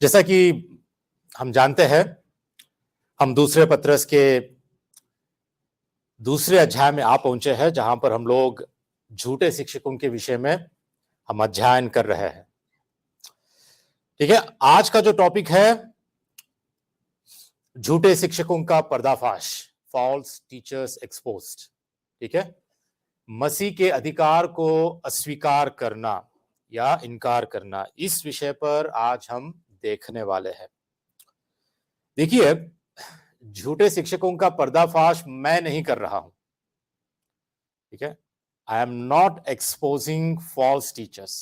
जैसा कि हम जानते हैं, हम दूसरे पत्रस के दूसरे अध्याय में आ पहुंचे हैं, जहां पर हम लोग झूठे शिक्षकों के विषय में हम अध्ययन कर रहे हैं। ठीक है, आज का जो टॉपिक है झूठे शिक्षकों का पर्दाफाश, फॉल्स टीचर्स एक्सपोज्ड। ठीक है, मसीह के अधिकार को अस्वीकार करना या इनकार करना, इस विषय पर आज हम देखने वाले हैं। देखिए, झूठे शिक्षकों का पर्दाफाश मैं नहीं कर रहा हूं। ठीक है, I am not exposing false teachers,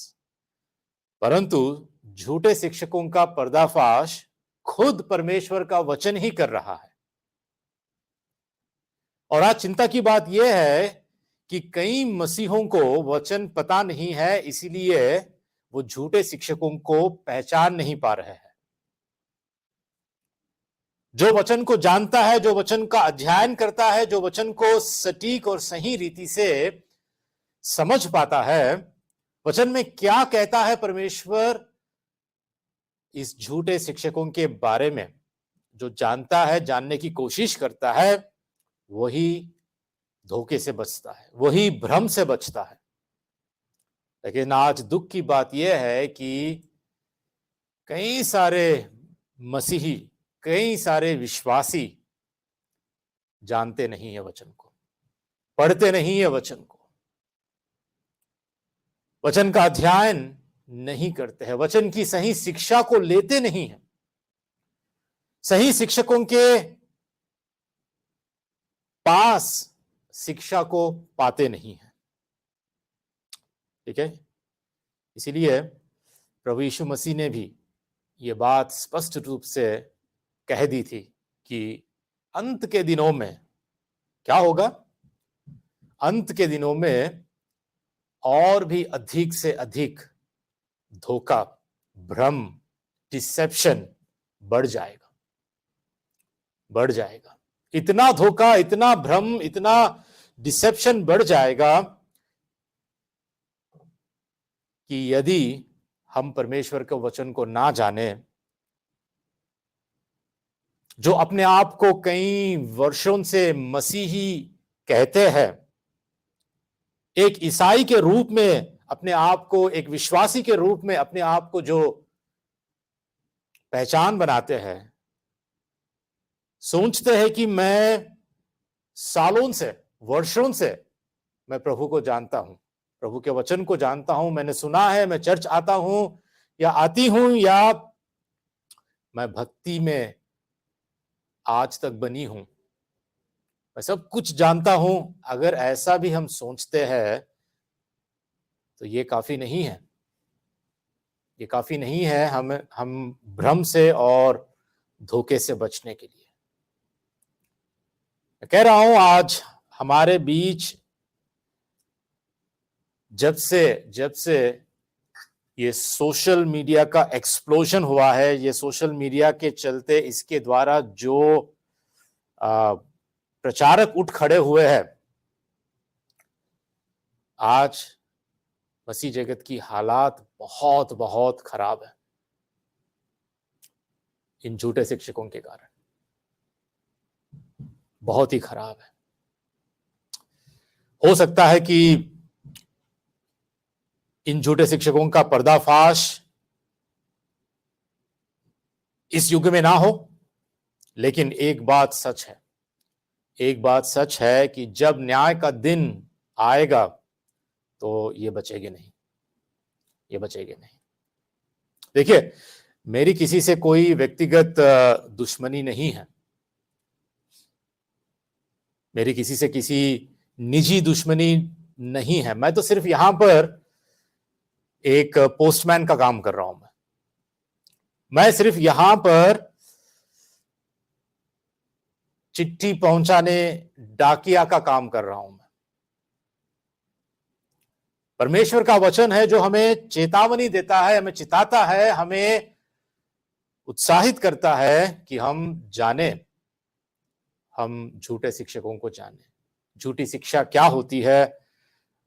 परंतु झूठे शिक्षकों का पर्दाफाश खुद परमेश्वर का वचन ही कर रहा है। और आज चिंता की बात यह है कि कई मसीहों को वचन पता नहीं है, इसीलिए वो झूठे शिक्षकों को पहचान नहीं पा रहे हैं। जो वचन को जानता है, जो वचन का अध्ययन करता है, जो वचन को सटीक और सही रीति से समझ पाता है, वचन में क्या कहता है परमेश्वर, इस झूठे शिक्षकों के बारे में जो जानता है, जानने की कोशिश करता है, वही धोखे से बचता है, वही भ्रम से बचता है। लेकिन आज दुख की बात यह है कि कई सारे मसीही, कई सारे विश्वासी जानते नहीं है वचन को, पढ़ते नहीं है वचन को, वचन का अध्ययन नहीं करते हैं, वचन की सही शिक्षा को लेते नहीं है, सही शिक्षकों के पास शिक्षा को पाते नहीं है। ठीक है, इसीलिए प्रभु यीशु मसीह ने भी ये बात स्पष्ट रूप से कह दी थी कि अंत के दिनों में क्या होगा। अंत के दिनों में और भी अधिक से अधिक धोखा, भ्रम, डिसेप्शन बढ़ जाएगा, बढ़ जाएगा। इतना धोखा, इतना भ्रम, इतना डिसेप्शन बढ़ जाएगा कि यदि हम परमेश्वर के वचन को ना जाने, जो अपने आप को कई वर्षों से मसीही कहते हैं, एक ईसाई के रूप में अपने आप को, एक विश्वासी के रूप में अपने आप को जो पहचान बनाते हैं, सोचते हैं कि मैं सालों से, वर्षों से मैं प्रभु को जानता हूं, प्रभु के वचन को जानता हूं, मैंने सुना है, मैं चर्च आता हूं या आती हूं, या मैं भक्ति में आज तक बनी हूं, मैं सब कुछ जानता हूं। अगर ऐसा भी हम सोचते हैं तो ये काफी नहीं है, ये काफी नहीं है हम भ्रम से और धोखे से बचने के लिए। मैं कह रहा हूं, आज हमारे बीच जब से ये सोशल मीडिया का एक्सप्लोजन हुआ है, ये सोशल मीडिया के चलते इसके द्वारा जो प्रचारक उठ खड़े हुए हैं, आज मसीह जगत की हालात बहुत बहुत खराब है इन झूठे शिक्षकों के कारण, बहुत ही खराब है। हो सकता है कि इन झूठे शिक्षकों का पर्दाफाश इस युग में ना हो, लेकिन एक बात सच है, एक बात सच है कि जब न्याय का दिन आएगा तो ये बचेंगे नहीं, ये बचेंगे नहीं। देखिए, मेरी किसी से कोई व्यक्तिगत दुश्मनी नहीं है, मेरी किसी से किसी निजी दुश्मनी नहीं है। मैं तो सिर्फ यहां पर एक पोस्टमैन का काम कर रहा हूं। मैं सिर्फ यहां पर चिट्ठी पहुंचाने, डाकिया का काम कर रहा हूं। मैं, परमेश्वर का वचन है जो हमें चेतावनी देता है, हमें चिताता है, हमें उत्साहित करता है कि हम जाने, हम झूठे शिक्षकों को जाने, झूठी शिक्षा क्या होती है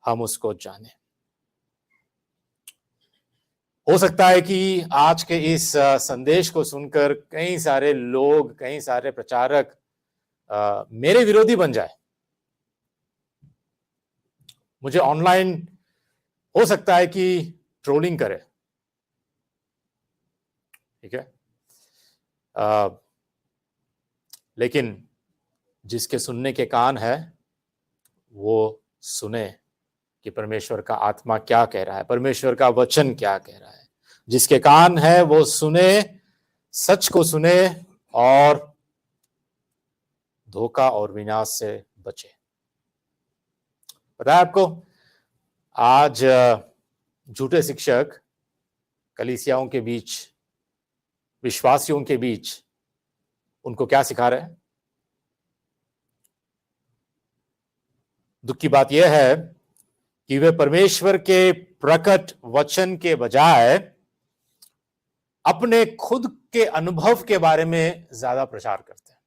हम उसको जाने। हो सकता है कि आज के इस संदेश को सुनकर कई सारे लोग, कई सारे प्रचारक मेरे विरोधी बन जाए, मुझे ऑनलाइन हो सकता है कि ट्रोलिंग करे, ठीक है। लेकिन जिसके सुनने के कान है वो सुने कि परमेश्वर का आत्मा क्या कह रहा है, परमेश्वर का वचन क्या कह रहा है। जिसके कान है वो सुने, सच को सुने और धोखा और विनाश से बचे। पता है आपको, आज झूठे शिक्षक कलीसियाओं के बीच, विश्वासियों के बीच उनको क्या सिखा रहे हैं? दुख की बात यह है कि वे परमेश्वर के प्रकट वचन के बजाय अपने खुद के अनुभव के बारे में ज्यादा प्रचार करते हैं।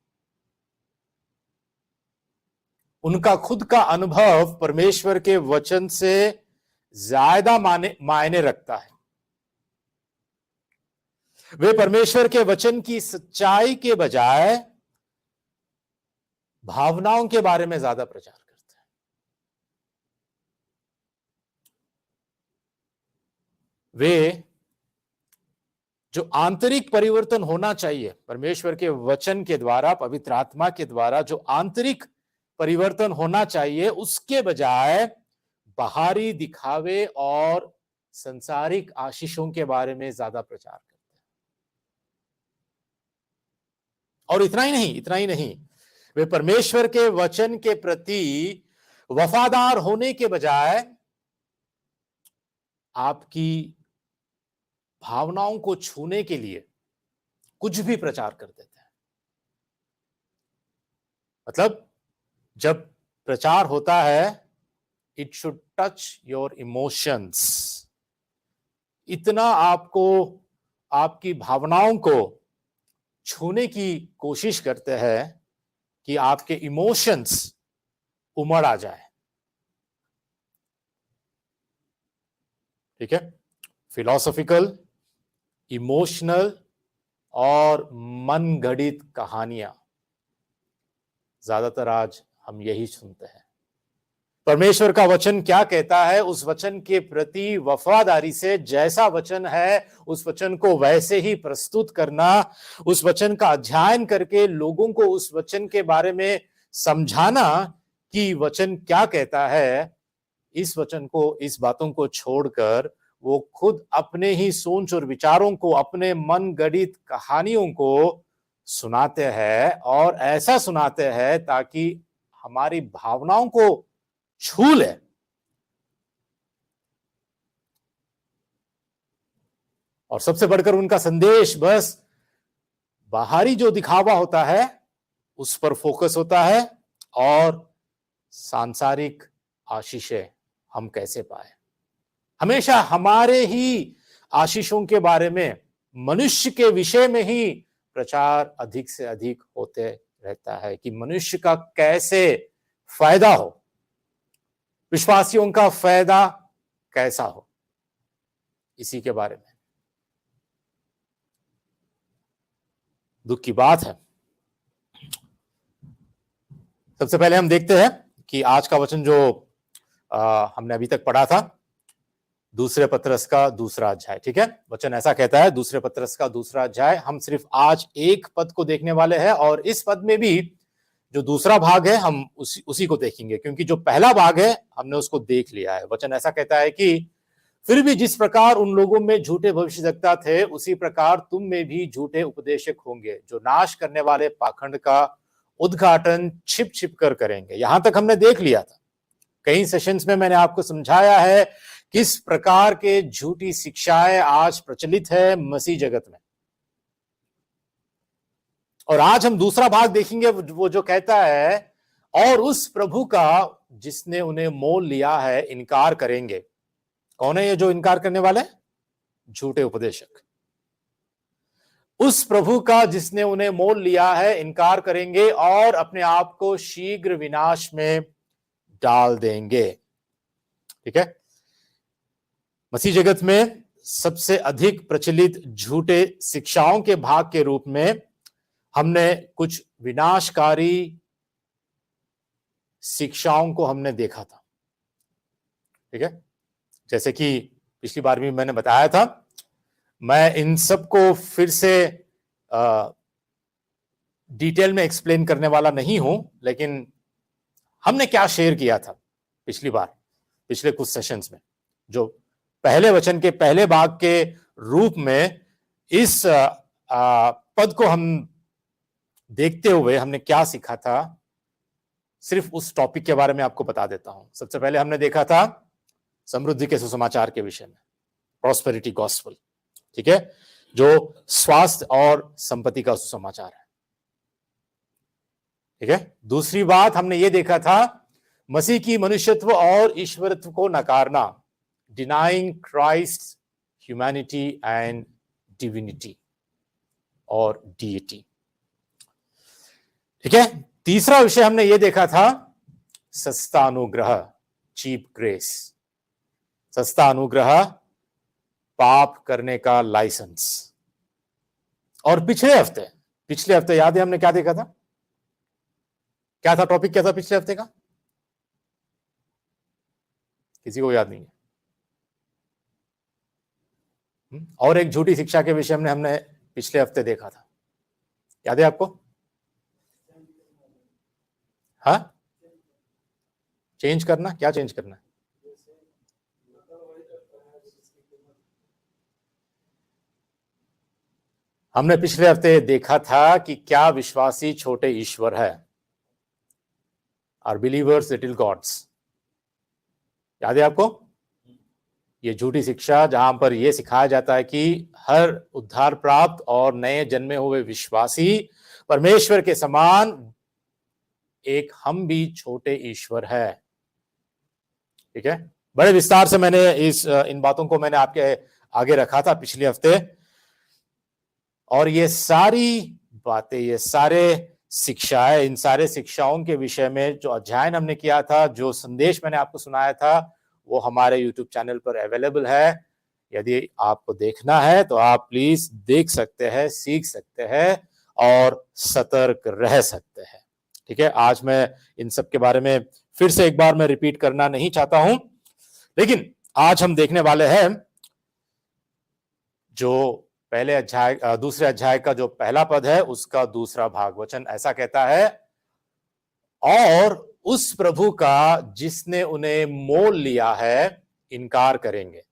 उनका खुद का अनुभव परमेश्वर के वचन से ज्यादा मायने रखता है। वे परमेश्वर के वचन की सच्चाई के बजाय भावनाओं के बारे में ज्यादा प्रचार करते हैं। वे जो आंतरिक परिवर्तन होना चाहिए परमेश्वर के वचन के द्वारा, पवित्र आत्मा के द्वारा जो आंतरिक परिवर्तन होना चाहिए, उसके बजाय बाहरी दिखावे और संसारिक आशीषों के बारे में ज्यादा प्रचार करते हैं। और इतना ही नहीं, वे परमेश्वर के वचन के प्रति वफादार होने के बजाय आपकी भावनाओं को छूने के लिए कुछ भी प्रचार कर देते हैं। मतलब जब प्रचार होता है, it should touch your emotions. इतना आपको, आपकी भावनाओं को छूने की कोशिश करते हैं कि आपके इमोशंस उमड़ आ जाए, ठीक है। फिलॉसॉफिकल, इमोशनल और मनगढ़ित कहानियां, ज्यादातर आज हम यही सुनते हैं। परमेश्वर का वचन क्या कहता है, उस वचन के प्रति वफादारी से, जैसा वचन है उस वचन को वैसे ही प्रस्तुत करना, उस वचन का अध्ययन करके लोगों को उस वचन के बारे में समझाना कि वचन क्या कहता है। इस वचन को, इस बातों को छोड़कर वो खुद अपने ही सोच और विचारों को, अपने मन गढ़ित कहानियों को सुनाते हैं, और ऐसा सुनाते हैं ताकि हमारी भावनाओं को छू ले। और सबसे बढ़कर उनका संदेश बस बाहरी जो दिखावा होता है उस पर फोकस होता है, और सांसारिक आशीषें हम कैसे पाए। हमेशा हमारे ही आशीषों के बारे में, मनुष्य के विषय में ही प्रचार अधिक से अधिक होते रहता है कि मनुष्य का कैसे फायदा हो, विश्वासियों का फायदा कैसा हो, इसी के बारे में। दुख की बात है। सबसे पहले हम देखते हैं कि आज का वचन जो हमने अभी तक पढ़ा था, दूसरे पत्रस का दूसरा अध्याय, ठीक है। वचन ऐसा कहता है, दूसरे पत्रस का दूसरा अध्याय। हम सिर्फ आज एक पद को देखने वाले हैं, और इस पद में भी जो दूसरा भाग है हम उसी को देखेंगे, क्योंकि जो पहला भाग है हमने उसको देख लिया है। वचन ऐसा कहता है कि फिर भी जिस प्रकार उन लोगों में झूठे भविष्यद्वक्ता थे, उसी प्रकार तुम में भी झूठे उपदेशक होंगे, जो नाश करने वाले पाखंड का उद्घाटन छिप छिप कर करेंगे। यहां तक हमने देख लिया था। कई सेशंस में मैंने आपको समझाया है किस प्रकार के झूठी शिक्षाएं आज प्रचलित है मसीह जगत में। और आज हम दूसरा भाग देखेंगे, वो जो कहता है, और उस प्रभु का जिसने उन्हें मोल लिया है इनकार करेंगे। कौन है ये जो इनकार करने वाले? झूठे उपदेशक। उस प्रभु का जिसने उन्हें मोल लिया है इनकार करेंगे, और अपने आप को शीघ्र विनाश में डाल देंगे, ठीक है। मसीह जगत में सबसे अधिक प्रचलित झूठे शिक्षाओं के भाग के रूप में हमने कुछ विनाशकारी शिक्षाओं को हमने देखा था। ठीक है, जैसे कि पिछली बार भी मैंने बताया था, मैं इन सब को फिर से डिटेल में एक्सप्लेन करने वाला नहीं हूं, लेकिन हमने क्या शेयर किया था पिछली बार, पिछले कुछ सेशंस में, जो पहले वचन के पहले भाग के रूप में इस पद को हम देखते हुए हमने क्या सीखा था, सिर्फ उस टॉपिक के बारे में आपको बता देता हूं। सबसे पहले हमने देखा था समृद्धि के सुसमाचार के विषय में, प्रॉस्पेरिटी गॉस्पेल। ठीक है, जो स्वास्थ्य और संपत्ति का सुसमाचार है। ठीक है, दूसरी बात हमने ये देखा था मसीह की मनुष्यत्व और ईश्वरत्व को नकारना, denying Christ humanity and divinity और डीइटी। ठीक है, तीसरा विषय हमने ये देखा था सस्ता अनुग्रह, चीप ग्रेस, सस्ता अनुग्रह, पाप करने का लाइसेंस। और पिछले हफ्ते याद है हमने क्या देखा था? क्या था टॉपिक, क्या था पिछले हफ्ते का? किसी को याद नहीं है? और एक झूठी शिक्षा के विषय में हमने पिछले हफ्ते देखा था, याद है आपको? हाँ, चेंज करना, क्या चेंज करना है? हमने पिछले हफ्ते देखा था कि क्या विश्वासी छोटे ईश्वर है, आर बिलीवर्स लिटिल गॉड्स। याद है आपको? ये झूठी शिक्षा जहां पर यह सिखाया जाता है कि हर उद्धार प्राप्त और नए जन्मे हुए विश्वासी परमेश्वर के समान एक हम भी छोटे ईश्वर है। ठीक है, बड़े विस्तार से मैंने इन बातों को मैंने आपके आगे रखा था पिछले हफ्ते, और ये सारी बातें, ये सारे शिक्षाएं, इन सारे शिक्षाओं के विषय में जो अध्ययन हमने किया था, जो संदेश मैंने आपको सुनाया था, वो हमारे YouTube चैनल पर अवेलेबल है। यदि आपको देखना है तो आप प्लीज देख सकते हैं, सीख सकते हैं और सतर्क रह सकते हैं। ठीक है, आज मैं इन सब के बारे में फिर से एक बार मैं रिपीट करना नहीं चाहता हूं, लेकिन आज हम देखने वाले हैं जो पहले अध्याय, दूसरे अध्याय का जो पहला पद है उसका दूसरा भाग। वचन ऐसा कहता है, और उस प्रभु का जिसने उन्हें मोल लिया है इनकार करेंगे।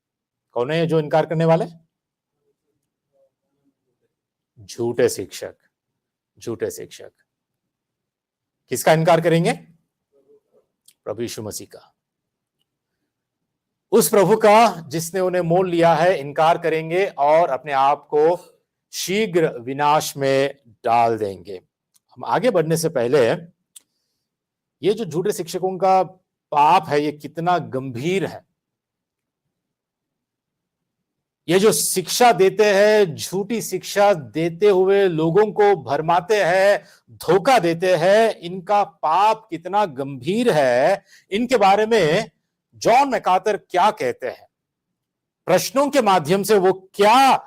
कौन है जो इनकार करने वाले? झूठे शिक्षक, झूठे शिक्षक। किसका इनकार करेंगे? प्रभु यीशु मसीह का। उस प्रभु का जिसने उन्हें मोल लिया है इनकार करेंगे और अपने आप को शीघ्र विनाश में डाल देंगे। हम आगे बढ़ने से पहले, ये जो झूठे शिक्षकों का पाप है ये कितना गंभीर है। ये जो शिक्षा देते हैं, झूठी शिक्षा देते हुए लोगों को भरमाते हैं, धोखा देते हैं, इनका पाप कितना गंभीर है, इनके बारे में जॉन मैकार्थर क्या कहते हैं, प्रश्नों के माध्यम से वो क्या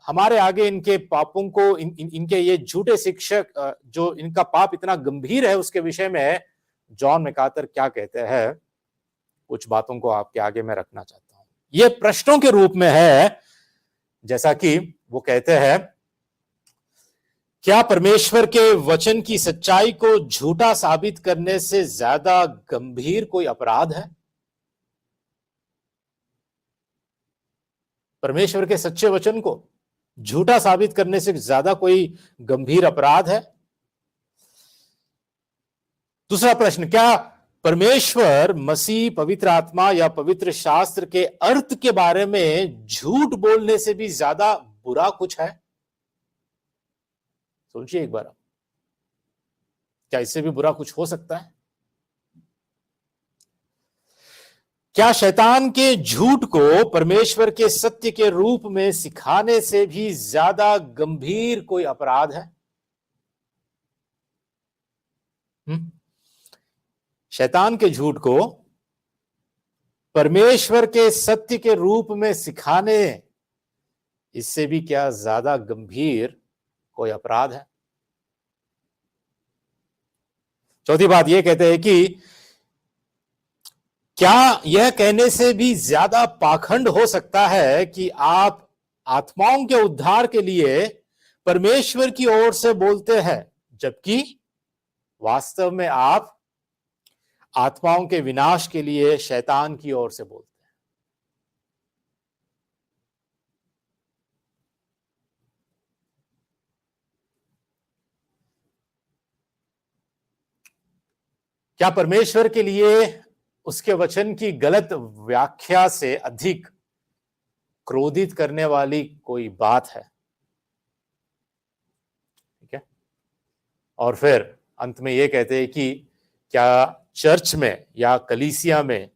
हमारे आगे इनके पापों को, इनके ये झूठे शिक्षक जो इनका पाप इतना गंभीर है उसके विषय में जॉन मैकार्थर क्या कहते हैं, कुछ बातों को आपके आगे मैं रखना चाहता हूं। ये प्रश्नों के रूप में है, जैसा कि वो कहते हैं, क्या परमेश्वर के वचन की सच्चाई को झूठा साबित करने से ज्यादा गंभीर कोई अपराध है? परमेश्वर के सच्चे वचन को झूठा साबित करने से ज्यादा कोई गंभीर अपराध है? दूसरा प्रश्न, क्या परमेश्वर, मसीह, पवित्र आत्मा या पवित्र शास्त्र के अर्थ के बारे में झूठ बोलने से भी ज्यादा बुरा कुछ है? सोचिए एक बार, क्या इससे भी बुरा कुछ हो सकता है? क्या शैतान के झूठ को परमेश्वर के सत्य के रूप में सिखाने से भी ज्यादा गंभीर कोई अपराध है? शैतान के झूठ को परमेश्वर के सत्य के रूप में सिखाने इससे भी क्या ज्यादा गंभीर कोई अपराध है? चौथी बात यह कहते हैं कि क्या यह कहने से भी ज्यादा पाखंड हो सकता है कि आप आत्माओं के उद्धार के लिए परमेश्वर की ओर से बोलते हैं, जबकि वास्तव में आप आत्माओं के विनाश के लिए शैतान की ओर से बोलते हैं? क्या परमेश्वर के लिए उसके वचन की गलत व्याख्या से अधिक क्रोधित करने वाली कोई बात है? ठीक है। और फिर अंत में यह कहते हैं कि क्या चर्च में या कलीसिया में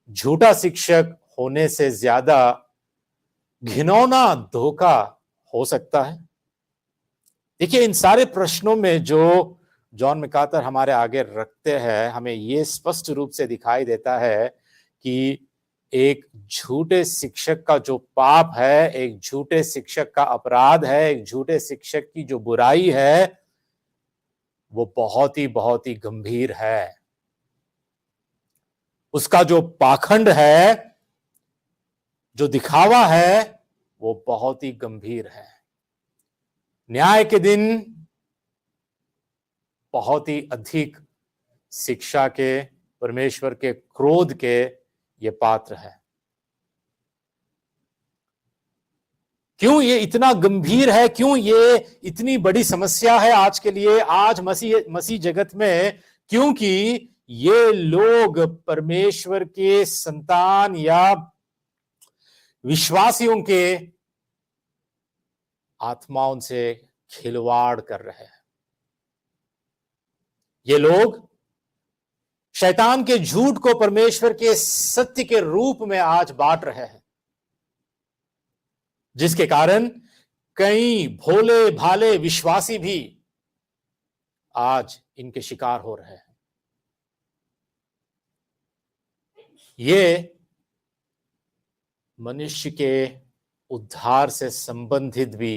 झूठा शिक्षक होने से ज्यादा घिनौना धोखा हो सकता है? देखिए, इन सारे प्रश्नों में जो जॉन मैकार्थर हमारे आगे रखते हैं, हमें यह स्पष्ट रूप से दिखाई देता है कि एक झूठे शिक्षक का जो पाप है, एक झूठे शिक्षक का अपराध है, एक झूठे शिक्षक की जो बुराई है, वो बहुत ही गंभीर है। उसका जो पाखंड है, जो दिखावा है, वो बहुत ही गंभीर है। न्याय के दिन बहुत ही अधिक शिक्षा के, परमेश्वर के क्रोध के ये पात्र है। क्यों ये इतना गंभीर है? क्यों ये इतनी बड़ी समस्या है आज के लिए, आज मसीह जगत में? क्योंकि ये लोग परमेश्वर के संतान या विश्वासियों के आत्माओं से खिलवाड़ कर रहे हैं। ये लोग शैतान के झूठ को परमेश्वर के सत्य के रूप में आज बांट रहे हैं, जिसके कारण कई भोले भाले विश्वासी भी आज इनके शिकार हो रहे हैं। ये मनुष्य के उद्धार से संबंधित भी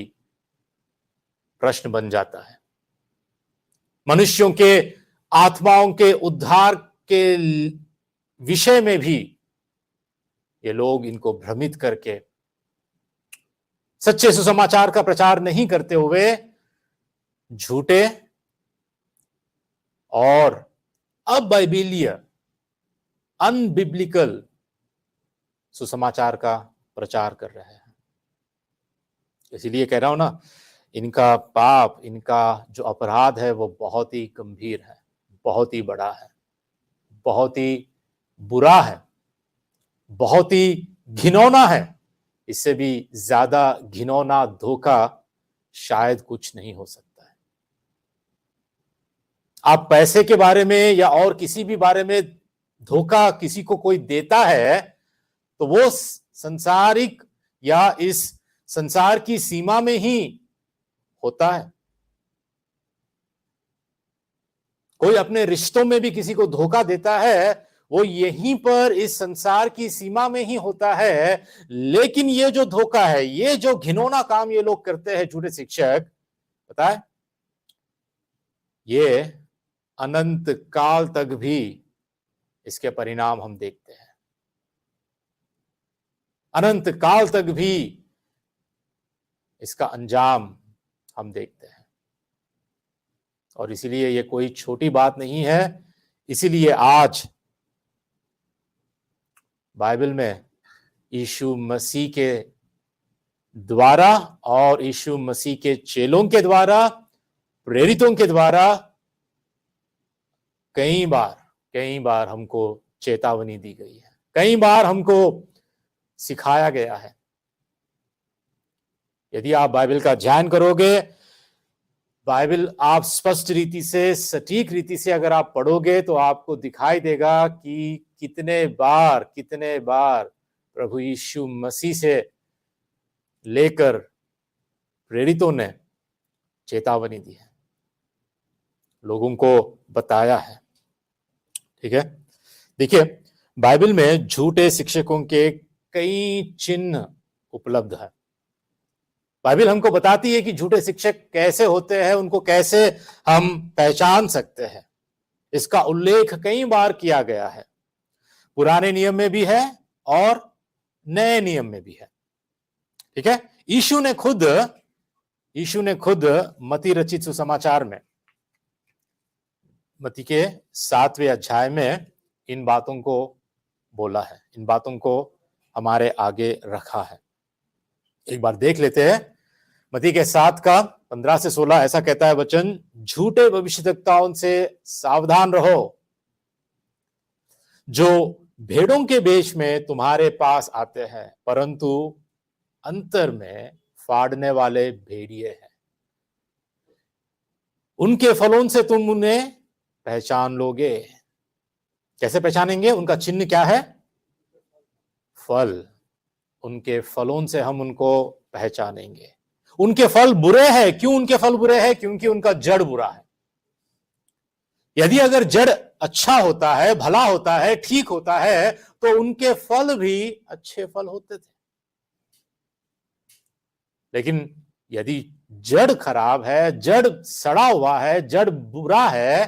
प्रश्न बन जाता है। मनुष्यों के आत्माओं के उद्धार के विषय में भी ये लोग इनको भ्रमित करके सच्चे सुसमाचार का प्रचार नहीं करते हुए झूठे और अबाइबिलीय, अनबिब्लिकल सुसमाचार का प्रचार कर रहे हैं। इसीलिए कह रहा हूं ना, इनका पाप, इनका जो अपराध है वो बहुत ही गंभीर है, बहुत ही बड़ा है, बहुत ही बुरा है, बहुत ही घिनौना है। इससे भी ज्यादा घिनौना धोखा शायद कुछ नहीं हो सकता है। आप पैसे के बारे में या और किसी भी बारे में धोखा किसी को कोई देता है तो वो संसारिक या इस संसार की सीमा में ही होता है। कोई अपने रिश्तों में भी किसी को धोखा देता है, वो यहीं पर इस संसार की सीमा में ही होता है। लेकिन ये जो धोखा है, ये जो घिनौना काम ये लोग करते हैं, झूठे शिक्षक, पता है, ये अनंत काल तक भी इसके परिणाम हम देखते हैं। अनंत काल तक भी इसका अंजाम हम देखते हैं। और इसीलिए ये कोई छोटी बात नहीं है। इसीलिए आज बाइबल में यीशु मसीह के द्वारा और यीशु मसीह के चेलों के द्वारा, प्रेरितों के द्वारा कई बार हमको चेतावनी दी गई है, कई बार हमको सिखाया गया है। यदि आप बाइबल का अध्ययन करोगे, बाइबल आप स्पष्ट रीति से, सटीक रीति से अगर आप पढ़ोगे तो आपको दिखाई देगा कि कितने बार प्रभु यीशु मसीह से लेकर प्रेरितों ने चेतावनी दी है, लोगों को बताया है। ठीक है, देखिए, बाइबल में झूठे शिक्षकों के कई चिन्ह उपलब्ध है। बाइबल हमको बताती है कि झूठे शिक्षक कैसे होते हैं, उनको कैसे हम पहचान सकते हैं। इसका उल्लेख कई बार किया गया है, पुराने नियम में भी है और नए नियम में भी है। ठीक है, यीशु ने खुद मत्ती रचित सुसमाचार में, मत्ती के 7वें अध्याय में इन बातों को बोला है, इन बातों को हमारे आगे रखा है। एक बार देख लेते हैं। मत्ती के 7 का 15 से 16 ऐसा कहता है वचन, झूठे भविष्यद्वक्ताओं से सावधान रहो, जो भेड़ों के वेश में तुम्हारे पास आते हैं, परंतु अंतर में फाड़ने वाले भेड़िए हैं। उनके फलों से तुम उन्हें पहचान लोगे। कैसे पहचानेंगे? उनका चिन्ह क्या है? फल। उनके फलों से हम उनको पहचानेंगे। उनके फल बुरे हैं। क्यों उनके फल बुरे हैं? क्योंकि उनका जड़ बुरा है। यदि अगर जड़ अच्छा होता है, भला होता है, ठीक होता है, तो उनके फल भी अच्छे फल होते थे। लेकिन यदि जड़ खराब है, जड़ सड़ा हुआ है, जड़ बुरा है,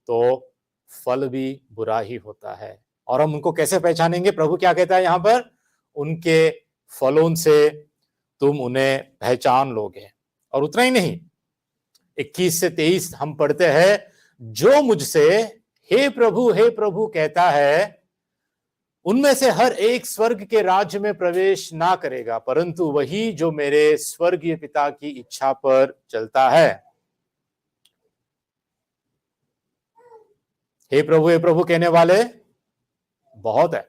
तो फल भी बुरा ही होता है। और हम उनको कैसे पहचानेंगे? प्रभु क्या कहता है यहां पर? उनके फलों से तुम उन्हें पहचान लोगे। और उतना ही नहीं, 21 से 23 हम पढ़ते हैं, जो मुझसे हे प्रभु कहता है, उनमें से हर एक स्वर्ग के राज्य में प्रवेश ना करेगा, परंतु वही जो मेरे स्वर्गीय पिता की इच्छा पर चलता है। हे प्रभु कहने वाले बहुत है,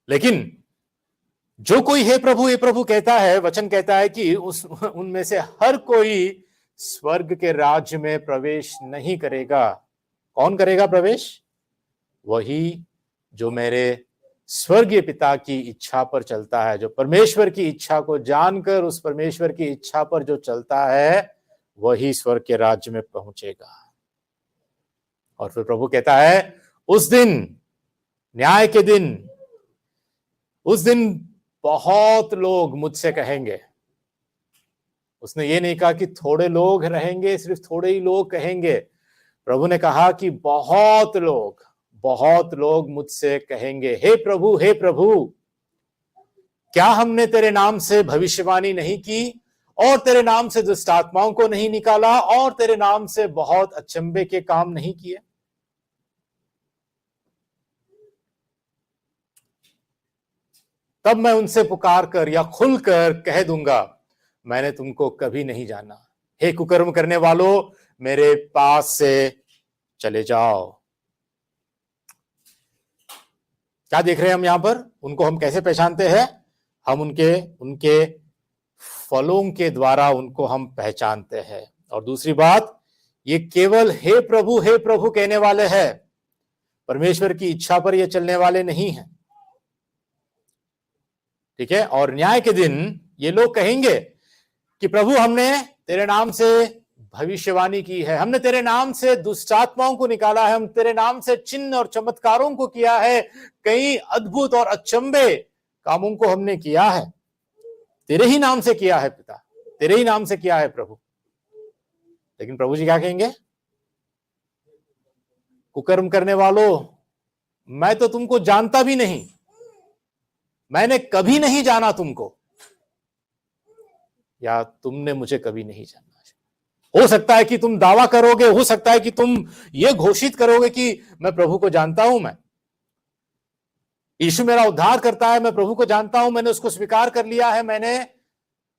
लेकिन जो कोई हे प्रभु कहता है, वचन कहता है कि उनमें से हर कोई स्वर्ग के राज्य में प्रवेश नहीं करेगा। कौन करेगा प्रवेश? वही जो मेरे स्वर्गीय पिता की इच्छा पर चलता है, जो परमेश्वर की इच्छा को जानकर उस परमेश्वर की इच्छा पर जो चलता है, वही स्वर्ग के राज्य में पहुंचेगा। और फिर प्रभु कहता है, उस दिन, न्याय के दिन, उस दिन बहुत लोग मुझसे कहेंगे। उसने ये नहीं कहा कि थोड़े लोग रहेंगे, सिर्फ थोड़े ही लोग कहेंगे। प्रभु ने कहा कि बहुत लोग मुझसे कहेंगे, हे प्रभु, क्या हमने तेरे नाम से भविष्यवाणी नहीं की, और तेरे नाम से दुष्ट आत्माओं को नहीं निकाला, और तेरे नाम से बहुत अचंभे के काम नहीं किए? तब मैं उनसे पुकार कर या खुलकर कह दूंगा, मैंने तुमको कभी नहीं जाना। हे कुकर्म करने वालों, मेरे पास से चले जाओ। क्या देख रहे हैं हम यहां पर? उनको हम कैसे पहचानते हैं? हम उनके फलों के द्वारा उनको हम पहचानते हैं। और दूसरी बात, ये केवल हे प्रभु कहने वाले हैं, परमेश्वर की इच्छा पर ये चलने वाले नहीं हैं। ठीक है, और न्याय के दिन ये लोग कहेंगे कि प्रभु, हमने तेरे नाम से भविष्यवाणी की है, हमने तेरे नाम से दुष्ट आत्माओं को निकाला है, हम तेरे नाम से चिन्ह और चमत्कारों को किया है, कई अद्भुत और अचंभे कामों को हमने किया है, तेरे ही नाम से किया है पिता, तेरे ही नाम से किया है प्रभु। लेकिन प्रभु जी क्या कहेंगे? कुकर्म करने वालों, मैं तो तुमको जानता भी नहीं, मैंने कभी नहीं जाना तुमको, या तुमने मुझे कभी नहीं जाना। हो सकता है कि तुम दावा करोगे, हो सकता है कि तुम ये घोषित करोगे कि मैं प्रभु को जानता हूं, मैं यीशु मेरा उद्धार करता है, मैं प्रभु को जानता हूं, मैंने उसको स्वीकार कर लिया है, मैंने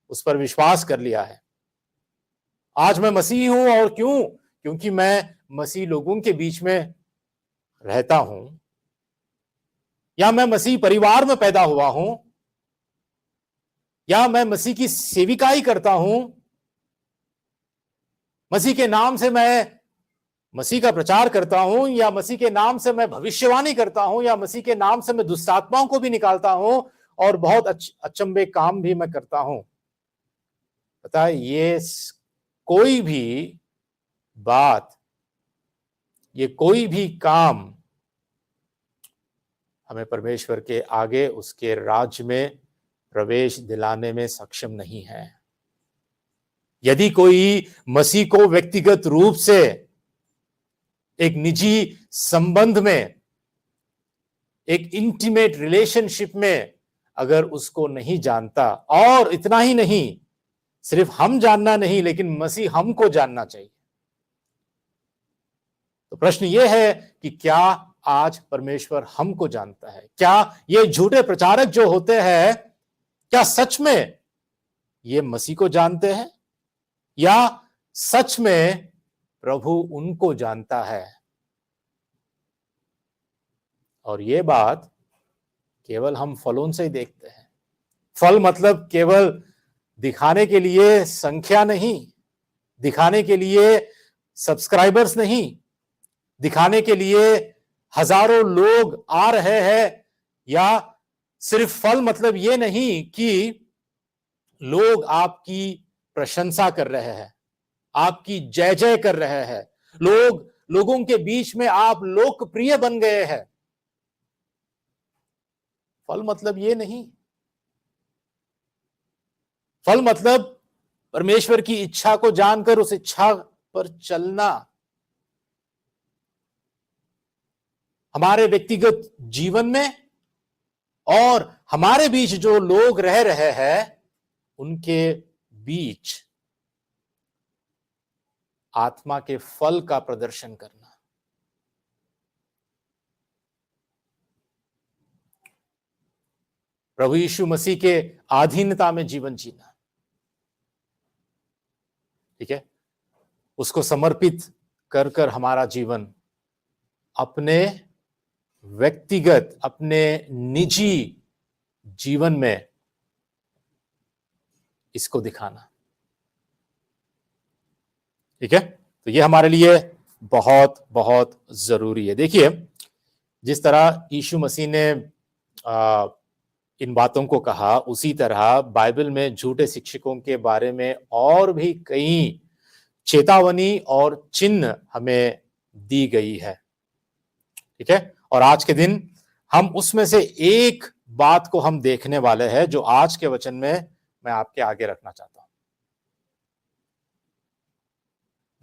उस पर विश्वास कर लिया है, आज मैं मसीह हूं। और क्यों? क्योंकि मैं मसीह लोगों के बीच में रहता हूं, या मैं मसीह परिवार में पैदा हुआ हूं, या मैं मसीह की सेविकाई करता हूं, मसीह के नाम से मैं मसीह का प्रचार करता हूं, या मसीह के नाम से मैं भविष्यवाणी करता हूं, या मसीह के नाम से मैं दुष्ट आत्माओं को भी निकालता हूं, और बहुत अचंभे काम भी मैं करता हूं। पता है, ये कोई भी बात, ये कोई भी काम हमें परमेश्वर के आगे उसके राज्य में प्रवेश दिलाने में सक्षम नहीं है। यदि कोई मसीह को व्यक्तिगत रूप से एक निजी संबंध में, एक इंटीमेट रिलेशनशिप में अगर उसको नहीं जानता, और इतना ही नहीं, सिर्फ हम जानना नहीं लेकिन मसीह हमको जानना चाहिए। तो प्रश्न यह है कि क्या आज परमेश्वर हमको जानता है? क्या ये झूठे प्रचारक जो होते हैं, क्या सच में ये मसीह को जानते हैं, या सच में प्रभु उनको जानता है? और ये बात केवल हम फलों से ही देखते हैं। फल मतलब केवल दिखाने के लिए संख्या नहीं, दिखाने के लिए सब्सक्राइबर्स नहीं, दिखाने के लिए हजारों लोग आ रहे हैं, या सिर्फ फल मतलब ये नहीं कि लोग आपकी प्रशंसा कर रहे हैं, आपकी जय जय कर रहे हैं, लोगों के बीच में आप लोकप्रिय बन गए हैं। फल मतलब ये नहीं। फल मतलब परमेश्वर की इच्छा को जानकर उस इच्छा पर चलना। हमारे व्यक्तिगत जीवन में और हमारे बीच जो लोग रह रहे हैं उनके बीच आत्मा के फल का प्रदर्शन करना। प्रभु यीशु मसीह के अधीनता में जीवन जीना, ठीक है, उसको समर्पित कर कर हमारा जीवन अपने व्यक्तिगत, अपने निजी जीवन में इसको दिखाना, ठीक है। तो ये हमारे लिए बहुत बहुत जरूरी है। देखिए, जिस तरह यीशु मसीह ने इन बातों को कहा, उसी तरह बाइबल में झूठे शिक्षकों के बारे में और भी कई चेतावनी और चिन्ह हमें दी गई है, ठीक है। और आज के दिन हम उसमें से एक बात को हम देखने वाले हैं जो आज के वचन में मैं आपके आगे रखना चाहता हूं।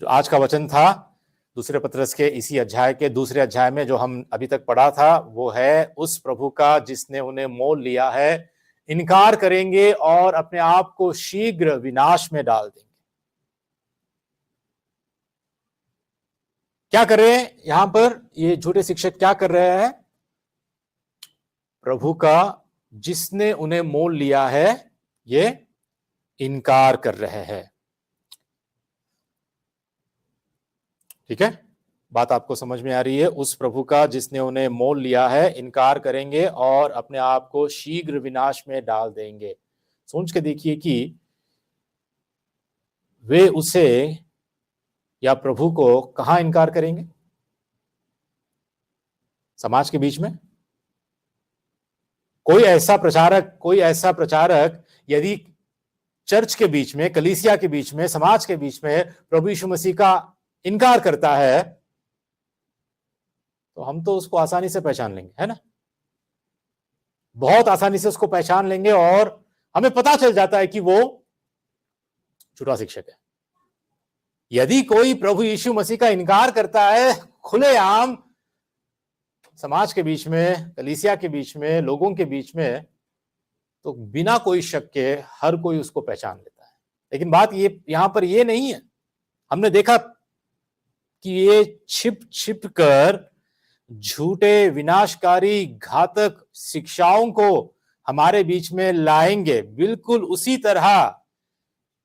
जो आज का वचन था दूसरे पत्रस के इसी अध्याय के दूसरे अध्याय में जो हम अभी तक पढ़ा था, वो है उस प्रभु का जिसने उन्हें मोल लिया है इनकार करेंगे और अपने आप को शीघ्र विनाश में डाल देंगे। क्या कर रहे हैं यहां पर ये झूठे शिक्षक? क्या कर रहे हैं? प्रभु का जिसने उन्हें मोल लिया है ये इनकार कर रहे हैं, ठीक है। बात आपको समझ में आ रही है? उस प्रभु का जिसने उन्हें मोल लिया है इनकार करेंगे और अपने आप को शीघ्र विनाश में डाल देंगे। सोच के देखिए कि वे उसे या प्रभु को कहां इनकार करेंगे? समाज के बीच में। कोई ऐसा प्रचारक यदि चर्च के बीच में, कलीसिया के बीच में, समाज के बीच में प्रभु यीशु मसीह का इनकार करता है तो हम तो उसको आसानी से पहचान लेंगे, है ना? बहुत आसानी से उसको पहचान लेंगे और हमें पता चल जाता है कि वो झूठा शिक्षक है। यदि कोई प्रभु यीशु मसीह का इनकार करता है खुलेआम समाज के बीच में, कलीसिया के बीच में, लोगों के बीच में, तो बिना कोई शक के हर कोई उसको पहचान लेता है। लेकिन बात ये यहां पर ये नहीं है। हमने देखा कि ये छिप छिप कर झूठे, विनाशकारी, घातक शिक्षाओं को हमारे बीच में लाएंगे। बिल्कुल उसी तरह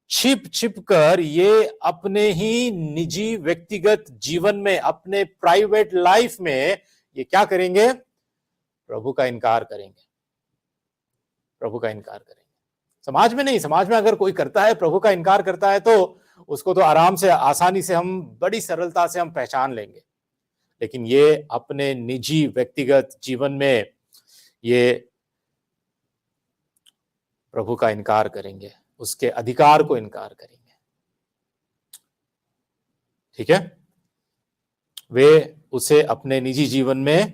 छिप छिप कर ये अपने ही निजी व्यक्तिगत जीवन में, अपने प्राइवेट लाइफ में ये क्या करेंगे? प्रभु का इनकार करेंगे। प्रभु का इनकार करेंगे। समाज में नहीं, समाज में अगर कोई करता है, प्रभु का इनकार करता है, तो उसको तो आराम से, आसानी से, हम बड़ी सरलता से हम पहचान लेंगे। लेकिन ये अपने निजी व्यक्तिगत जीवन में ये प्रभु का इनकार करेंगे, उसके अधिकार को इनकार करेंगे, ठीक है। वे उसे अपने निजी जीवन में,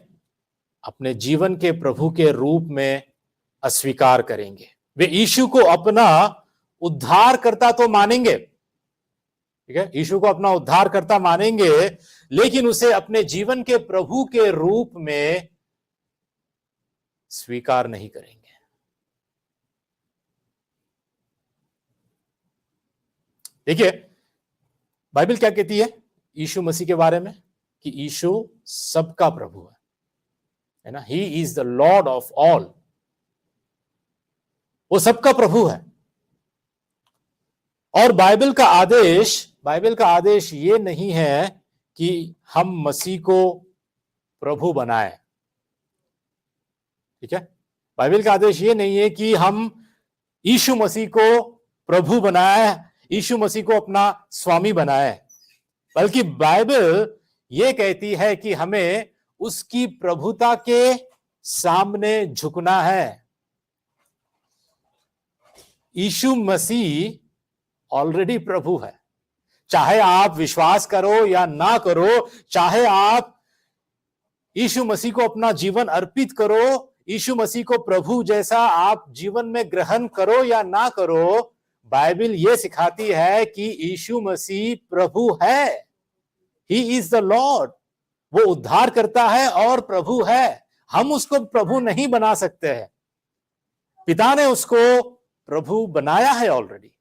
अपने जीवन के प्रभु के रूप में अस्वीकार करेंगे। वे यीशु को अपना उद्धारकर्ता तो मानेंगे, ठीक है, यीशु को अपना उद्धारकर्ता मानेंगे, लेकिन उसे अपने जीवन के प्रभु के रूप में स्वीकार नहीं करेंगे। देखिए बाइबल क्या कहती है यीशु मसीह के बारे में, कि यीशु सबका प्रभु है ना, he is the Lord of all, वो सबका प्रभु है। और बाइबल का आदेश ये नहीं है कि हम मसीह को प्रभु बनाएं, ठीक है, बाइबल का आदेश ये नहीं है कि हम यीशु मसीह को प्रभु बनाए, यीशु मसीह को अपना स्वामी बनाए, बल्कि बाइबल ये कहती है कि हमें उसकी प्रभुता के सामने झुकना है। यीशु मसीह ऑलरेडी प्रभु है, चाहे आप विश्वास करो या ना करो, चाहे आप यीशु मसीह को अपना जीवन अर्पित करो, यीशु मसीह को प्रभु जैसा आप जीवन में ग्रहण करो या ना करो, बाइबल यह सिखाती है कि यीशु मसीह प्रभु है। ही इज द लॉर्ड, वो उद्धार करता है और प्रभु है। हम उसको प्रभु नहीं बना सकते हैं, पिता ने उसको प्रभु बनाया है ऑलरेडी,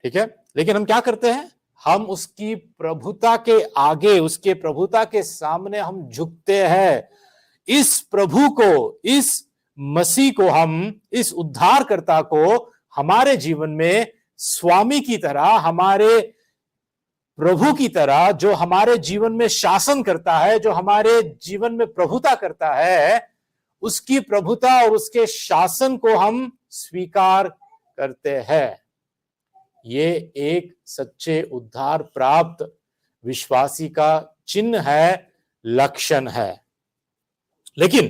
ठीक है, लेकिन हम क्या करते हैं, हम उसकी प्रभुता के आगे, उसके प्रभुता के सामने हम झुकते हैं। इस प्रभु को, इस मसीह को, हम इस उद्धारकर्ता को हमारे जीवन में स्वामी की तरह, हमारे प्रभु की तरह, जो हमारे जीवन में शासन करता है, जो हमारे जीवन में प्रभुता करता है, उसकी प्रभुता और उसके शासन को हम स्वीकार करते हैं। ये एक सच्चे उद्धार प्राप्त विश्वासी का चिन्ह है, लक्षण है। लेकिन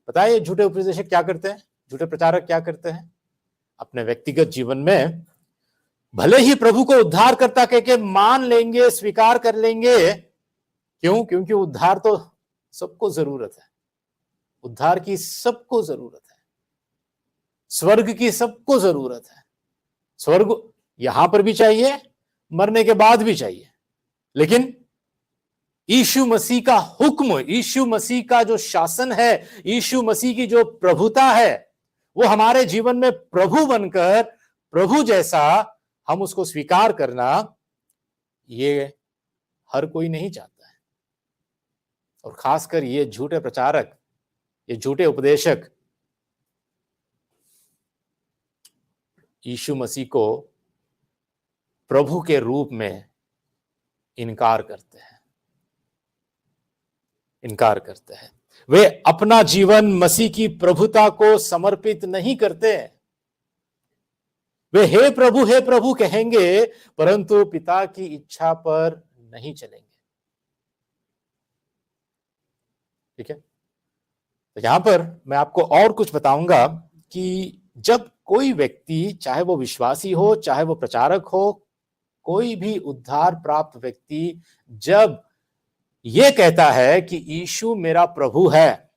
पता है ये झूठे उपदेशक क्या करते हैं, झूठे प्रचारक क्या करते हैं, अपने व्यक्तिगत जीवन में भले ही प्रभु को उद्धार करता कह के मान लेंगे, स्वीकार कर लेंगे, क्यों, क्योंकि उद्धार तो सबको जरूरत है, उद्धार की सबको जरूरत है, स्वर्ग की सबको जरूरत है, स्वर्ग यहां पर भी चाहिए, मरने के बाद भी चाहिए, लेकिन यीशु मसीह का हुक्म, यीशु मसीह का जो शासन है, यीशु मसीह की जो प्रभुता है, वो हमारे जीवन में प्रभु बनकर, प्रभु जैसा हम उसको स्वीकार करना, ये हर कोई नहीं चाहता है। और खासकर ये झूठे प्रचारक, ये झूठे उपदेशक यीशु मसीह को प्रभु के रूप में इनकार करते हैं, इनकार करते हैं। वे अपना जीवन मसीह की प्रभुता को समर्पित नहीं करते। वे हे प्रभु कहेंगे, परंतु पिता की इच्छा पर नहीं चलेंगे, ठीक है। तो यहां पर मैं आपको और कुछ बताऊंगा कि जब कोई व्यक्ति, चाहे वो विश्वासी हो, चाहे वो प्रचारक हो, कोई भी उद्धार प्राप्त व्यक्ति जब ये कहता है कि यीशु मेरा प्रभु है,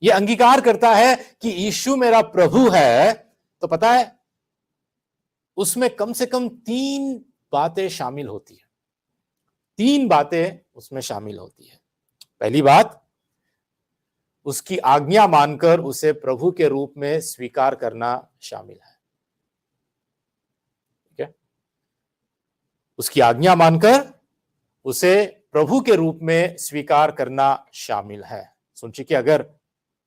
ये अंगीकार करता है कि यीशु मेरा प्रभु है, तो पता है उसमें कम से कम 3 बातें शामिल होती है, 3 बातें उसमें शामिल होती है। पहली बात, उसकी आज्ञा मानकर उसे प्रभु के रूप में स्वीकार करना शामिल है, ठीक है, उसकी आज्ञा मानकर उसे प्रभु के रूप में स्वीकार करना शामिल है। सोचिए कि अगर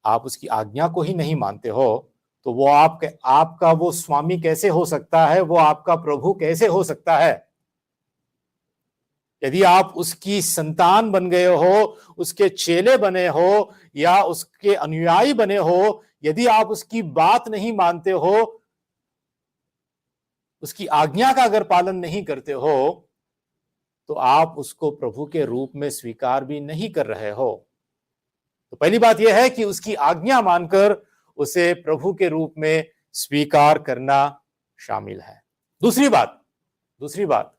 आप उसकी आज्ञा को ही नहीं मानते हो, तो वो आपका वो स्वामी कैसे हो सकता है, वो आपका प्रभु कैसे हो सकता है। यदि आप उसकी संतान बन गए हो, उसके चेले बने हो या उसके अनुयायी बने हो, यदि आप उसकी बात नहीं मानते हो, उसकी आज्ञा का अगर पालन नहीं करते हो, तो आप उसको प्रभु के रूप में स्वीकार भी नहीं कर रहे हो। तो पहली बात यह है कि उसकी आज्ञा मानकर उसे प्रभु के रूप में स्वीकार करना शामिल है। दूसरी बात,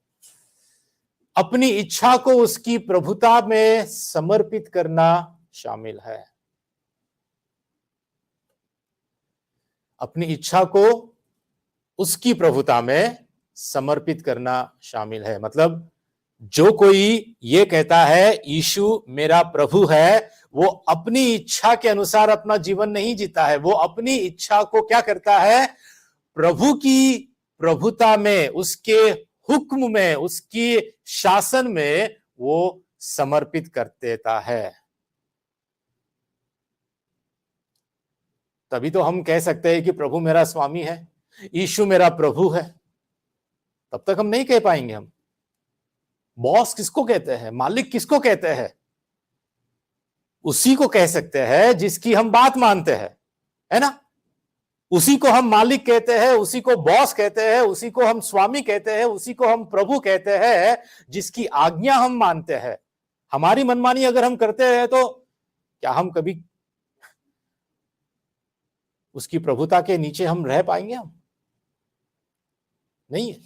अपनी इच्छा को उसकी प्रभुता में समर्पित करना शामिल है। अपनी इच्छा को उसकी प्रभुता में समर्पित करना शामिल है। मतलब जो कोई ये कहता है यीशु मेरा प्रभु है, वो अपनी इच्छा के अनुसार अपना जीवन नहीं जीता है, वो अपनी इच्छा को क्या करता है, प्रभु की प्रभुता में, उसके हुक्म में, उसकी शासन में वो समर्पित कर देता है। तभी तो हम कह सकते हैं कि प्रभु मेरा स्वामी है, यीशु मेरा प्रभु है। तब तक हम नहीं कह पाएंगे। हम बॉस किसको कहते हैं, मालिक किसको कहते हैं? उसी को कह सकते हैं जिसकी हम बात मानते हैं, है ना? उसी को हम मालिक कहते हैं, उसी को बॉस कहते हैं, उसी को हम स्वामी कहते हैं, उसी को हम प्रभु कहते हैं, जिसकी आज्ञा हम मानते हैं। हमारी मनमानी अगर हम करते हैं तो क्या हम कभी उसकी प्रभुता के नीचे हम रह पाएंगे? हम नहीं है।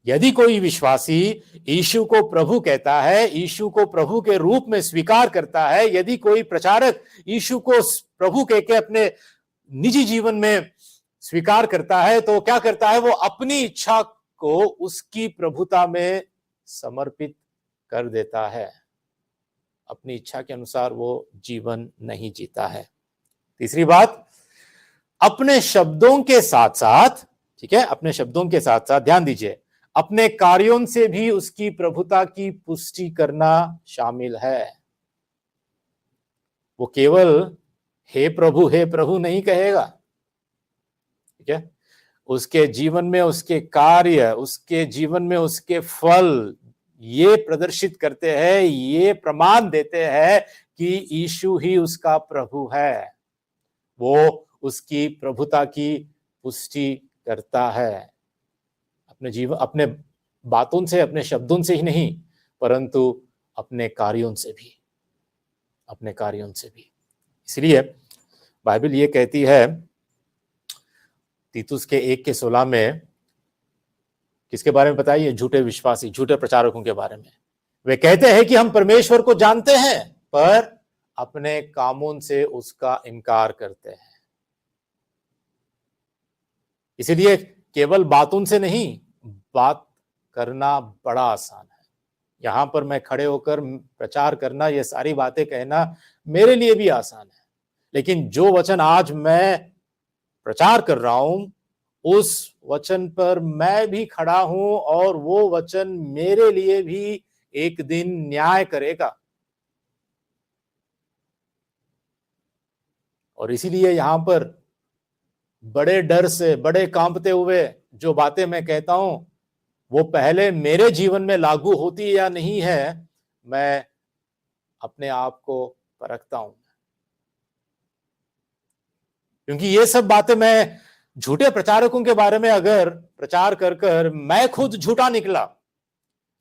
यदि कोई विश्वासी यीशु को प्रभु कहता है, यीशु को प्रभु के रूप में स्वीकार करता है, यदि कोई प्रचारक यीशु को प्रभु कह के अपने निजी जीवन में स्वीकार करता है, तो क्या करता है? वो अपनी इच्छा को उसकी प्रभुता में समर्पित कर देता है। अपनी इच्छा के अनुसार वो जीवन नहीं जीता है। तीसरी बात, अपने शब्दों के साथ साथ, ठीक है, अपने शब्दों के साथ साथ ध्यान दीजिए, अपने कार्यों से भी उसकी प्रभुता की पुष्टि करना शामिल है। वो केवल हे प्रभु नहीं कहेगा, ठीक है? उसके जीवन में उसके कार्य, उसके जीवन में उसके फल ये प्रदर्शित करते हैं, ये प्रमाण देते हैं कि यीशु ही उसका प्रभु है। वो उसकी प्रभुता की पुष्टि करता है अपने जीवन, अपने बातों से, अपने शब्दों से ही नहीं, परंतु अपने कार्यों से भी, अपने कार्यों से भी। इसलिए बाइबल ये कहती है तीतुस के 1:16 में, किसके बारे में बताइए? झूठे विश्वासी, झूठे प्रचारकों के बारे में। वे कहते हैं कि हम परमेश्वर को जानते हैं, पर अपने कामों से उसका इनकार करते हैं। इसलिए केवल बातों से नहीं, बात करना बड़ा आसान है। यहां पर मैं खड़े होकर प्रचार करना, ये सारी बातें कहना मेरे लिए भी आसान है, लेकिन जो वचन आज मैं प्रचार कर रहा हूं, उस वचन पर मैं भी खड़ा हूं और वो वचन मेरे लिए भी एक दिन न्याय करेगा। और इसीलिए यहां पर बड़े डर से, बड़े कांपते हुए जो बातें मैं कहता हूं, वो पहले मेरे जीवन में लागू होती है या नहीं है, मैं अपने आप को परखता हूं। क्योंकि ये सब बातें मैं झूठे प्रचारकों के बारे में अगर प्रचार कर कर मैं खुद झूठा निकला,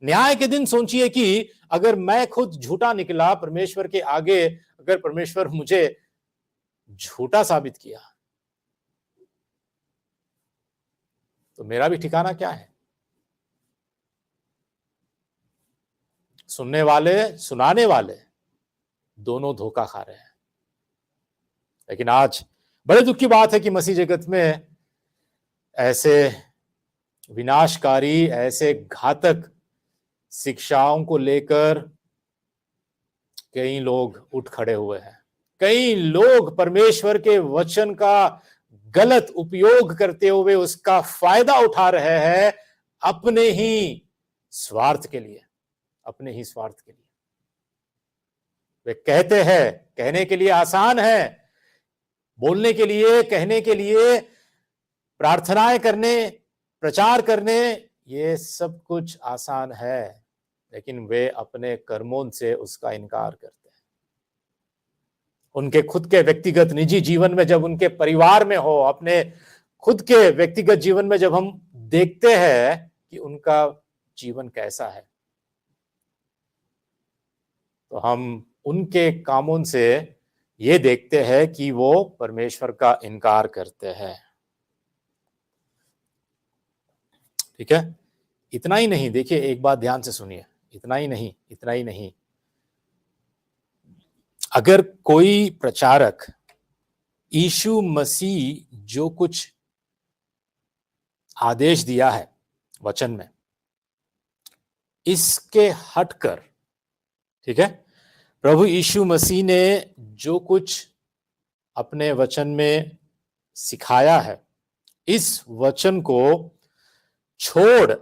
न्याय के दिन सोचिए कि अगर मैं खुद झूठा निकला परमेश्वर के आगे, अगर परमेश्वर मुझे झूठा साबित किया, तो मेरा भी ठिकाना क्या है? सुनने वाले, सुनाने वाले दोनों धोखा खा रहे हैं। लेकिन आज बड़े दुख की बात है कि मसीह जगत में ऐसे विनाशकारी, ऐसे घातक शिक्षाओं को लेकर कई लोग उठ खड़े हुए हैं। कई लोग परमेश्वर के वचन का गलत उपयोग करते हुए उसका फायदा उठा रहे हैं अपने ही स्वार्थ के लिए, अपने ही स्वार्थ के लिए। वे कहते हैं, कहने के लिए आसान है, बोलने के लिए, कहने के लिए, प्रार्थनाएं करने, प्रचार करने, ये सब कुछ आसान है, लेकिन वे अपने कर्मों से उसका इनकार करते हैं। उनके खुद के व्यक्तिगत निजी जीवन में, जब उनके परिवार में हो, अपने खुद के व्यक्तिगत जीवन में जब हम देखते हैं कि उनका जीवन कैसा है, तो हम उनके कामों से ये देखते हैं कि वो परमेश्वर का इनकार करते हैं। ठीक है? इतना ही नहीं, देखिए एक बात ध्यान से सुनिए, इतना ही नहीं, अगर कोई प्रचारक यीशु मसीह जो कुछ आदेश दिया है वचन में, इसके हटकर, ठीक है, प्रभु यीशु मसीह ने जो कुछ अपने वचन में सिखाया है, इस वचन को छोड़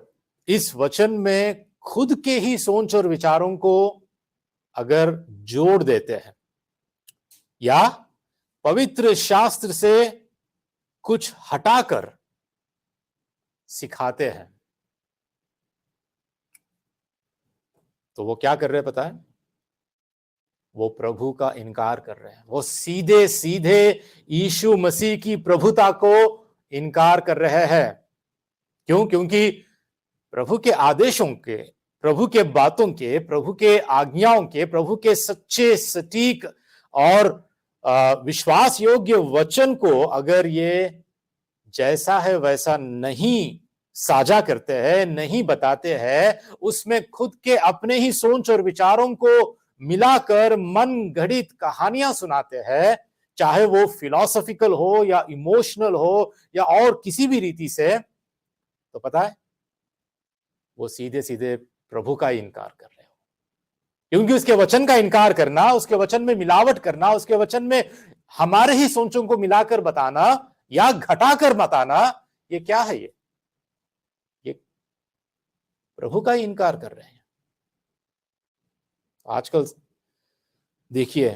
इस वचन में खुद के ही सोच और विचारों को अगर जोड़ देते हैं या पवित्र शास्त्र से कुछ हटाकर सिखाते हैं, तो वो क्या कर रहे हैं पता है? वो प्रभु का इनकार कर रहे हैं। वो सीधे सीधे यीशु मसीह की प्रभुता को इनकार कर रहे हैं। क्यों? क्योंकि प्रभु के आदेशों के, प्रभु के बातों के, प्रभु के आज्ञाओं के, प्रभु के सच्चे, सटीक और विश्वास योग्य वचन को अगर ये जैसा है वैसा नहीं साझा करते हैं, नहीं बताते हैं, उसमें खुद के अपने ही सोच और विचारों को मिलाकर मन गढ़ित कहानियां सुनाते हैं, चाहे वो फिलॉसफिकल हो या इमोशनल हो या और किसी भी रीति से, तो पता है वो सीधे सीधे प्रभु का ही इनकार कर रहे हो। क्योंकि उसके वचन का इनकार करना, उसके वचन में मिलावट करना, उसके वचन में हमारे ही सोचों को मिलाकर बताना या घटाकर बताना, ये क्या है? ये प्रभु का ही इनकार कर रहे हैं। आजकल देखिए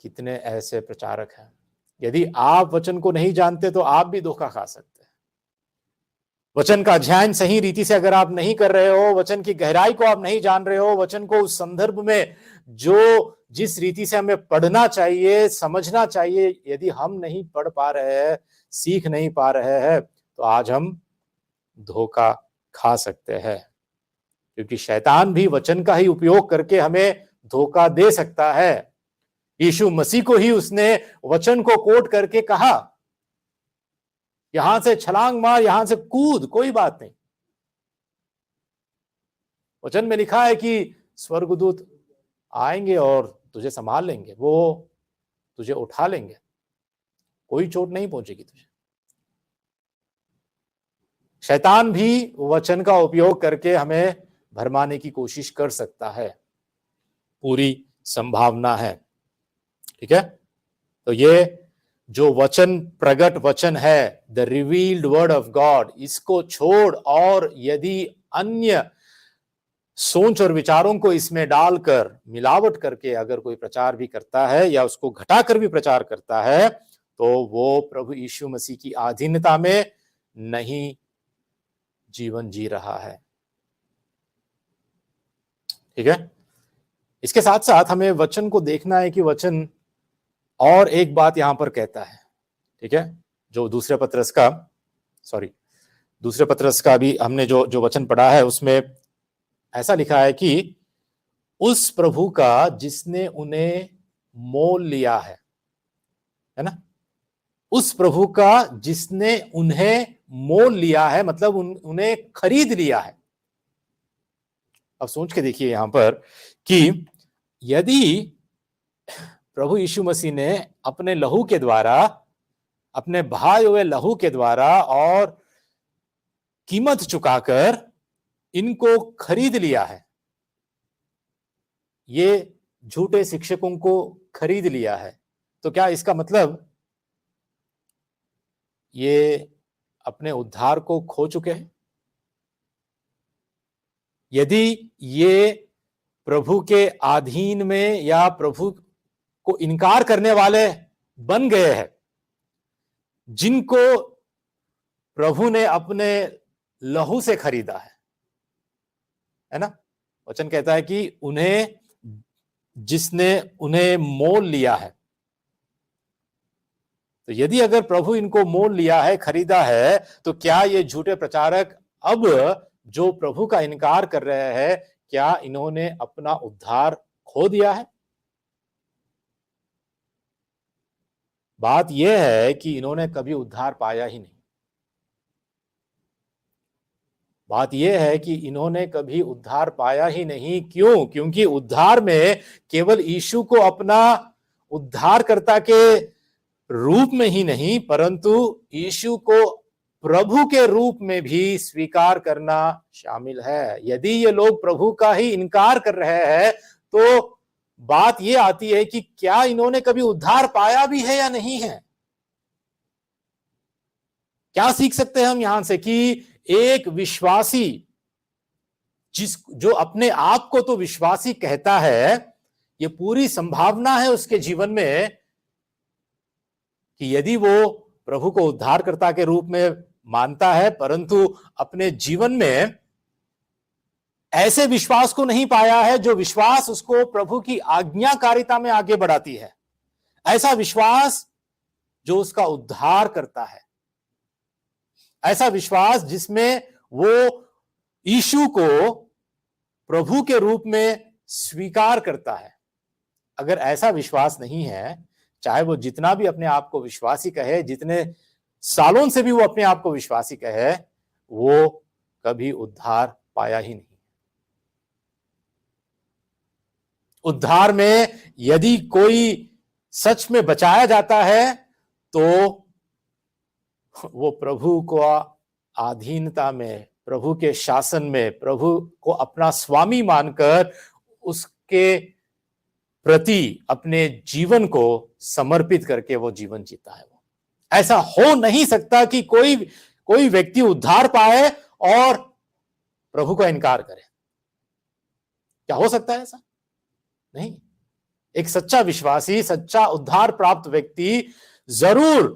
कितने ऐसे प्रचारक हैं। यदि आप वचन को नहीं जानते तो आप भी धोखा खा सकते हैं। वचन का अध्ययन सही रीति से अगर आप नहीं कर रहे हो, वचन की गहराई को आप नहीं जान रहे हो, वचन को उस संदर्भ में जो जिस रीति से हमें पढ़ना चाहिए, समझना चाहिए, यदि हम नहीं पढ़ पा रहे हैं, सीख नहीं पा रहे हैं, तो आज हम धोखा खा सकते हैं। क्योंकि शैतान भी वचन का ही उपयोग करके हमें धोखा दे सकता है। यीशु मसीह को ही उसने वचन को कोट करके कहा, यहां से छलांग मार, यहां से कूद, कोई बात नहीं। वचन में लिखा है कि स्वर्गदूत आएंगे और तुझे संभाल लेंगे, वो तुझे उठा लेंगे, कोई चोट नहीं पहुंचेगी तुझे। शैतान भी वचन का उपयोग करके हमें भरमाने की कोशिश कर सकता है, पूरी संभावना है। ठीक है, तो ये जो वचन, प्रगट वचन है, the revealed word of God, इसको छोड़ और यदि अन्य सोच और विचारों को इसमें डालकर मिलावट करके अगर कोई प्रचार भी करता है या उसको घटाकर भी प्रचार करता है, तो वो प्रभु यीशु मसीह की अधीनता में नहीं जीवन जी रहा है। ठीक है, इसके साथ साथ हमें वचन को देखना है कि वचन और एक बात यहां पर कहता है। ठीक है, जो दूसरे पत्रस का भी हमने जो वचन पढ़ा है, उसमें ऐसा लिखा है कि उस प्रभु का जिसने उन्हें मोल लिया है ना, उस प्रभु का जिसने उन्हें मोल लिया है, मतलब उन्हें खरीद लिया है। अब सोच के देखिए यहां पर कि यदि प्रभु यीशु मसीह ने अपने लहू के द्वारा, अपने बहाए हुए लहू के द्वारा और कीमत चुकाकर इनको खरीद लिया है, ये झूठे शिक्षकों को खरीद लिया है, तो क्या इसका मतलब ये अपने उद्धार को खो चुके हैं? यदि ये प्रभु के अधीन में या प्रभु को इनकार करने वाले बन गए हैं, जिनको प्रभु ने अपने लहू से खरीदा है ना, वचन कहता है कि उन्हें, जिसने उन्हें मोल लिया है, तो यदि अगर प्रभु इनको मोल लिया है, खरीदा है, तो क्या ये झूठे प्रचारक अब जो प्रभु का इनकार कर रहे हैं, क्या इन्होंने अपना उद्धार खो दिया है? बात यह है कि इन्होंने कभी उद्धार पाया ही नहीं। बात यह है कि इन्होंने कभी उद्धार पाया ही नहीं। क्यों? क्योंकि उद्धार में केवल यीशु को अपना उद्धारकर्ता के रूप में ही नहीं परंतु यीशु को प्रभु के रूप में भी स्वीकार करना शामिल है। यदि ये लोग प्रभु का ही इनकार कर रहे हैं तो बात ये आती है कि क्या इन्होंने कभी उद्धार पाया भी है या नहीं है। क्या सीख सकते हैं हम यहां से कि एक विश्वासी जो अपने आप को तो विश्वासी कहता है, ये पूरी संभावना है उसके जीवन में कि यदि वो प्रभु को उद्धारकर्ता के रूप में मानता है परंतु अपने जीवन में ऐसे विश्वास को नहीं पाया है जो विश्वास उसको प्रभु की आज्ञाकारिता में आगे बढ़ाती है, ऐसा विश्वास जो उसका उद्धार करता है, ऐसा विश्वास जिसमें वो यीशु को प्रभु के रूप में स्वीकार करता है। अगर ऐसा विश्वास नहीं है, चाहे वो जितना भी अपने आप को विश्वासी कहे, जितने सालों से भी वो अपने आप को विश्वासी कहे, वो कभी उद्धार पाया ही नहीं। उद्धार में यदि कोई सच में बचाया जाता है तो वो प्रभु को अधीनता में, प्रभु के शासन में, प्रभु को अपना स्वामी मानकर उसके प्रति अपने जीवन को समर्पित करके वो जीवन जीता है। वो ऐसा हो नहीं सकता कि कोई व्यक्ति उद्धार पाए और प्रभु का इनकार करे। क्या हो सकता है ऐसा? नहीं। एक सच्चा विश्वासी, सच्चा उद्धार प्राप्त व्यक्ति जरूर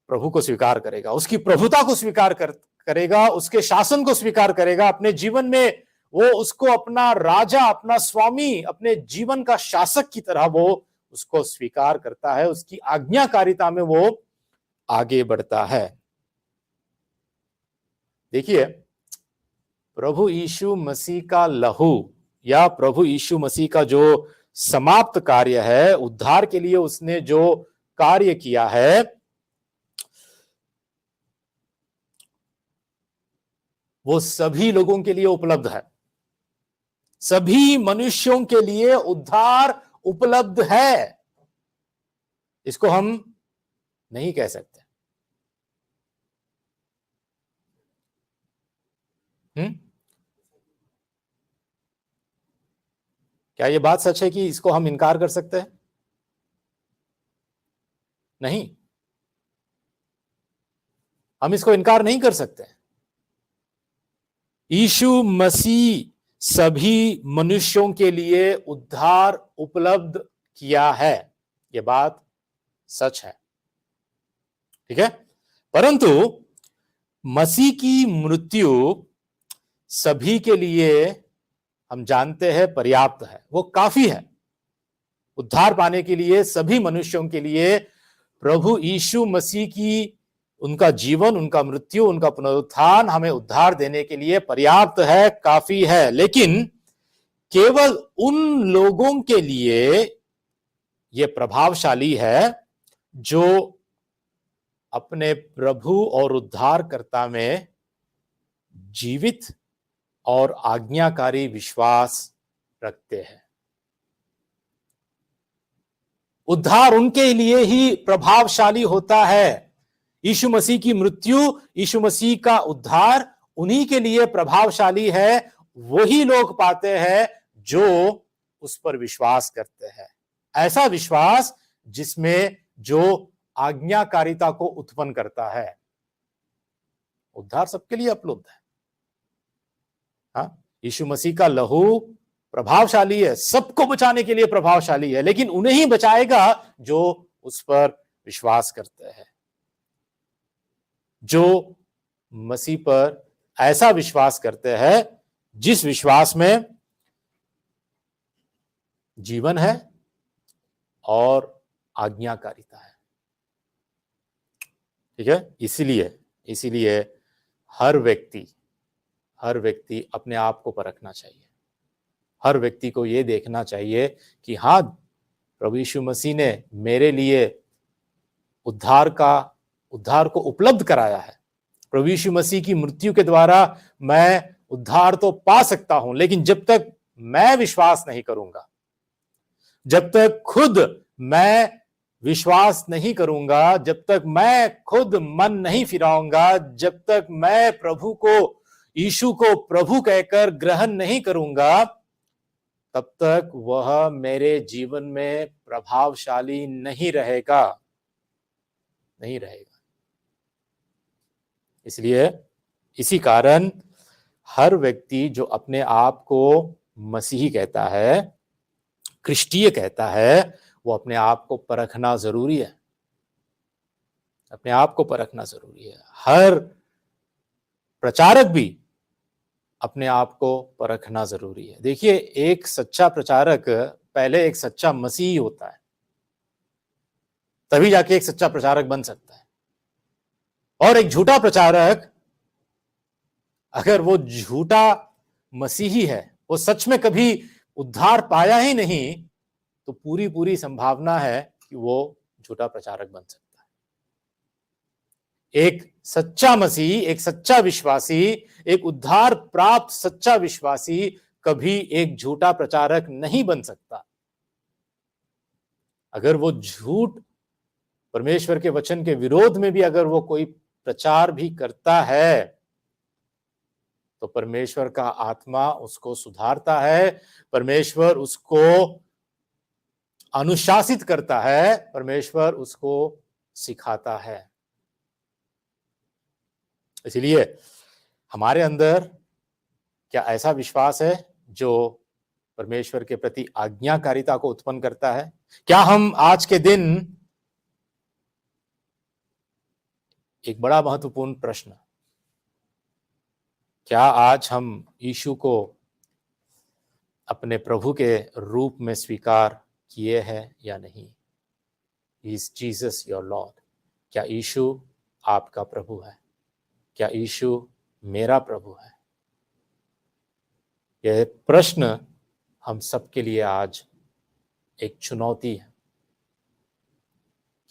प्रभु को स्वीकार करेगा, उसकी प्रभुता को स्वीकार करेगा, उसके शासन को स्वीकार करेगा। अपने जीवन में वो उसको अपना राजा, अपना स्वामी, अपने जीवन का शासक की तरह वो उसको स्वीकार करता है, उसकी आज्ञाकारिता में वो आगे बढ़ता है। देखिए, प्रभु यीशु मसीह का लहू या प्रभु यीशु मसीह का जो समाप्त कार्य है, उद्धार के लिए उसने जो कार्य किया है, वो सभी लोगों के लिए उपलब्ध है। सभी मनुष्यों के लिए उद्धार उपलब्ध है। इसको हम नहीं कह सकते। क्या ये बात सच है कि इसको हम इनकार कर सकते हैं? नहीं, हम इसको इनकार नहीं कर सकते। यीशु मसीह सभी मनुष्यों के लिए उद्धार उपलब्ध किया है, यह बात सच है। ठीक है, परंतु मसीह की मृत्यु सभी के लिए हम जानते हैं पर्याप्त है, वो काफी है। उद्धार पाने के लिए सभी मनुष्यों के लिए प्रभु यीशु मसीह की उनका जीवन, उनका मृत्यु, उनका पुनरुत्थान हमें उद्धार देने के लिए पर्याप्त है, काफी है। लेकिन केवल उन लोगों के लिए यह प्रभावशाली है जो अपने प्रभु और उद्धारकर्ता में जीवित और आज्ञाकारी विश्वास रखते हैं। उद्धार उनके लिए ही प्रभावशाली होता है। यीशु मसीह की मृत्यु, यीशु मसीह का उद्धार उन्हीं के लिए प्रभावशाली है। वही लोग पाते हैं जो उस पर विश्वास करते हैं। ऐसा विश्वास जिसमें जो आज्ञाकारिता को उत्पन्न करता है। उद्धार सबके लिए उपलब्ध है। हाँ, यीशु मसीह का लहू प्रभावशाली है, सबको बचाने के लिए प्रभावशाली है, लेकिन उन्हें ही बचाएगा जो उस पर विश्वास करते हैं, जो मसीह पर ऐसा विश्वास करते हैं जिस विश्वास में जीवन है और आज्ञाकारिता है। ठीक है, इसीलिए हर व्यक्ति अपने आप को परखना चाहिए। हर व्यक्ति को यह देखना चाहिए कि हाँ, प्रभु यीशु मसीह ने मेरे लिए उद्धार को उपलब्ध कराया है। प्रभु यीशु मसीह की मृत्यु के द्वारा मैं उद्धार तो पा सकता हूं, लेकिन जब तक मैं विश्वास नहीं करूंगा, जब तक खुद मैं विश्वास नहीं करूंगा, जब तक मैं खुद मन नहीं फिराऊंगा, जब तक मैं प्रभु को, यीशु को प्रभु कहकर ग्रहण नहीं करूंगा, तब तक वह मेरे जीवन में प्रभावशाली नहीं रहेगा, नहीं रहेगा। इसलिए इसी कारण हर व्यक्ति जो अपने आप को मसीही कहता है, क्रिस्टीय कहता है, वो अपने आप को परखना जरूरी है, अपने आप को परखना जरूरी है। हर प्रचारक भी अपने आप को परखना जरूरी है। देखिए, एक सच्चा प्रचारक पहले एक सच्चा मसीही होता है, तभी जाके एक सच्चा प्रचारक बन सकता है। और एक झूठा प्रचारक, अगर वो झूठा मसीही है, वो सच में कभी उद्धार पाया ही नहीं, तो पूरी संभावना है कि वो झूठा प्रचारक बन सकता है। एक सच्चा मसीही, एक सच्चा विश्वासी, एक उद्धार प्राप्त सच्चा विश्वासी कभी एक झूठा प्रचारक नहीं बन सकता। अगर वो झूठ, परमेश्वर के वचन के विरोध में भी अगर वो कोई प्रचार भी करता है, तो परमेश्वर का आत्मा उसको सुधारता है, परमेश्वर उसको अनुशासित करता है, परमेश्वर उसको सिखाता है। इसलिए हमारे अंदर क्या ऐसा विश्वास है जो परमेश्वर के प्रति आज्ञाकारिता को उत्पन्न करता है? क्या हम आज के दिन, एक बड़ा महत्वपूर्ण प्रश्न, क्या आज हम यीशु को अपने प्रभु के रूप में स्वीकार किए हैं या नहीं? Is Jesus your Lord? क्या यीशु आपका प्रभु है? क्या यीशु मेरा प्रभु है? यह प्रश्न हम सबके लिए आज एक चुनौती है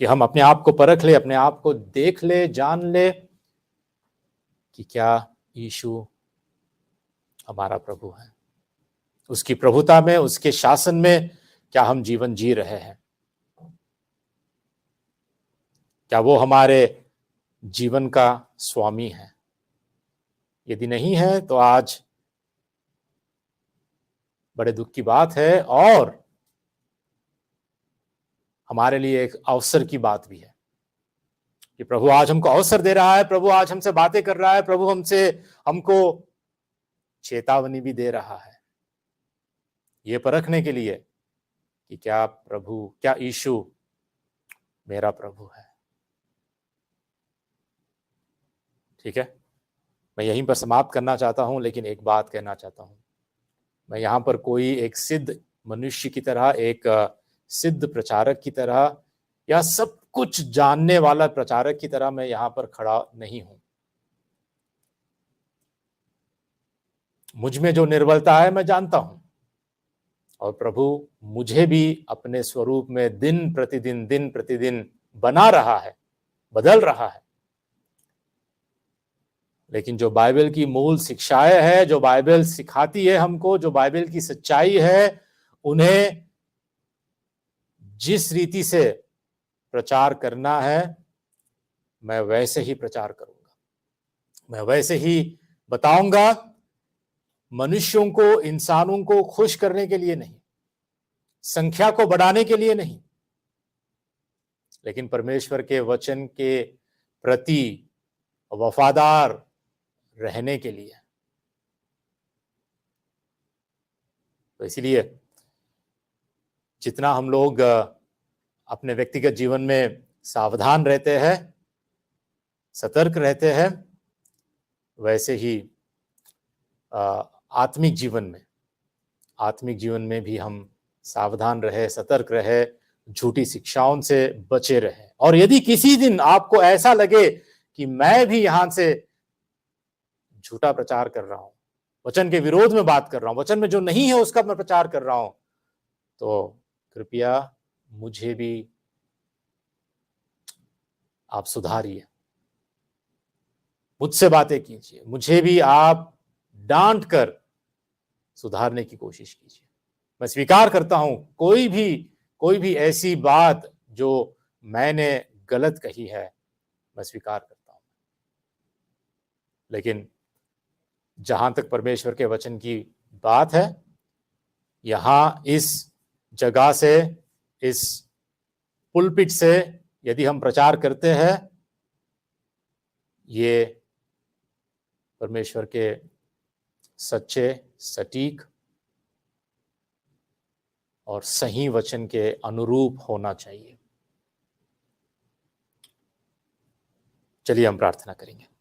कि हम अपने आप को परख ले, अपने आप को देख ले, जान ले कि क्या यीशु हमारा प्रभु है। उसकी प्रभुता में, उसके शासन में क्या हम जीवन जी रहे हैं? क्या वो हमारे जीवन का स्वामी है? यदि नहीं है तो आज बड़े दुख की बात है, और हमारे लिए एक अवसर की बात भी है कि प्रभु आज हमको अवसर दे रहा है, प्रभु आज हमसे बातें कर रहा है, प्रभु हमको चेतावनी भी दे रहा है, ये परखने के लिए कि क्या यीशु मेरा प्रभु है। ठीक है, मैं यहीं पर समाप्त करना चाहता हूं, लेकिन एक बात कहना चाहता हूं। मैं यहां पर कोई एक सिद्ध मनुष्य की तरह, एक सिद्ध प्रचारक की तरह, या सब कुछ जानने वाला प्रचारक की तरह मैं यहां पर खड़ा नहीं हूं। मुझ में जो निर्बलता है मैं जानता हूं, और प्रभु मुझे भी अपने स्वरूप में दिन प्रतिदिन बना रहा है, बदल रहा है। लेकिन जो बाइबल की मूल शिक्षाएं है, जो बाइबल सिखाती है हमको, जो बाइबल की सच्चाई है, उन्हें जिस रीति से प्रचार करना है, मैं वैसे ही प्रचार करूंगा, मैं वैसे ही बताऊंगा। मनुष्यों को, इंसानों को खुश करने के लिए नहीं, संख्या को बढ़ाने के लिए नहीं, लेकिन परमेश्वर के वचन के प्रति वफादार रहने के लिए। तो इसलिए जितना हम लोग अपने व्यक्तिगत जीवन में सावधान रहते हैं, सतर्क रहते हैं, वैसे ही आत्मिक जीवन में भी हम सावधान रहे, सतर्क रहे, झूठी शिक्षाओं से बचे रहे। और यदि किसी दिन आपको ऐसा लगे कि मैं भी यहां से झूठा प्रचार कर रहा हूं, वचन के विरोध में बात कर रहा हूं, वचन में जो नहीं है उसका मैं प्रचार कर रहा हूं, तो कृपया मुझे भी आप सुधारिए, मुझसे बातें कीजिए, मुझे भी आप डांट कर सुधारने की कोशिश कीजिए। मैं स्वीकार करता हूं, कोई भी कोई भी ऐसी बात जो मैंने गलत कही है मैं स्वीकार करता हूं। लेकिन जहां तक परमेश्वर के वचन की बात है, यहां इस जगह से, इस पुलपिट से यदि हम प्रचार करते हैं, ये परमेश्वर के सच्चे, सटीक और सही वचन के अनुरूप होना चाहिए। चलिए हम प्रार्थना करेंगे।